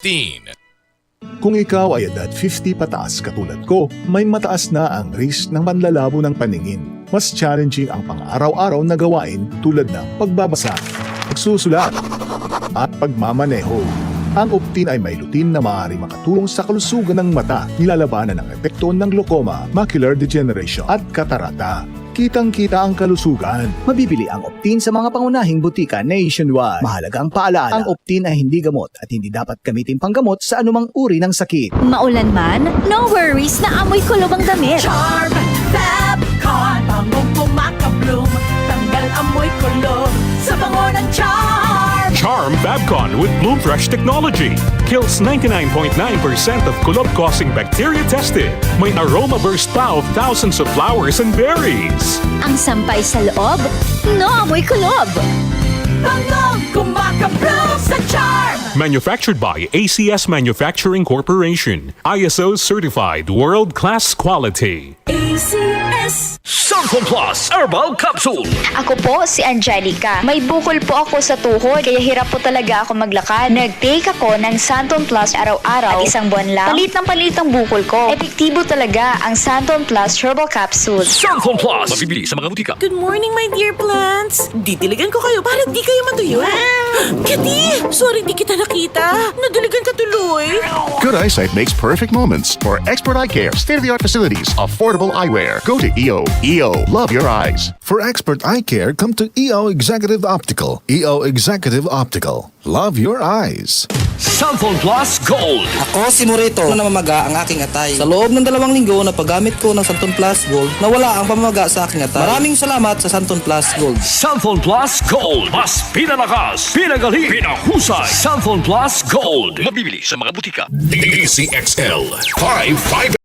15. Kung ikaw ay edad 50 pataas katulad ko, may mataas na ang risk ng panlalabo ng paningin. Mas challenging ang pang-araw-araw na gawain tulad ng pagbabasa, pagsusulat, at pagmamaneho. Ang Optin ay may lutin na maaari makatulong sa kalusugan ng mata, nilalabanan ng epekto ng glaucoma, macular degeneration at katarata. Kitang-kita ang kalusugan. Mabibili ang Optin sa mga pangunahing butika nationwide. Mahalagang paalala, ang Optin ay hindi gamot at hindi dapat gamitin panggamot sa anumang uri ng sakit. Maulan man, no worries na amoy kulob ang damit. Charm Fabcon, bangong pumakabloom, tanggal amoy kulob sa bango ng Charm. Charm Babcon with Bloom Fresh technology kills 99.9% of kulob-causing bacteria tested. May aroma burst pa of thousands of flowers and berries. Ang sampay sa loob, no amoy kulob. Bangong kumakabloom sa Charm. Manufactured by ACS Manufacturing Corporation. ISO certified world-class quality. ACS. Santon Plus Herbal Capsule. Ako po si Angelica. May bukol po ako sa tuhod, kaya hirap po talaga ako maglakad. Nag-take ako ng Santon Plus araw-araw at isang buwan lang. Palit ang bukol ko. Epektibo talaga ang Santon Plus Herbal Capsule. Santon Plus. Mabibili sa mga butika. Good morning, my dear plants. Didiligan ko kayo para di kayo matuyo. Kitty! Sorry di kita nakita. Nadiligan ka tuloy. Good eyesight makes perfect moments. For expert eye care, state-of-the-art facilities, affordable eyewear. Go to EO. EO, love your eyes. For expert eye care, come to EO Executive Optical. EO Executive Optical. Love your eyes. Santon Plus Gold. Ako si Morito na namamaga ang aking atay. Sa loob ng 2 linggo na paggamit ko ng Santon Plus Gold, nawala ang pamamaga sa aking atay. Maraming salamat sa Santon Plus Gold. Santon Plus Gold. Mas pinalakas, pinagaling, pinahusay. Santon Plus Gold. Mabibili sa mga butika. DCXL 55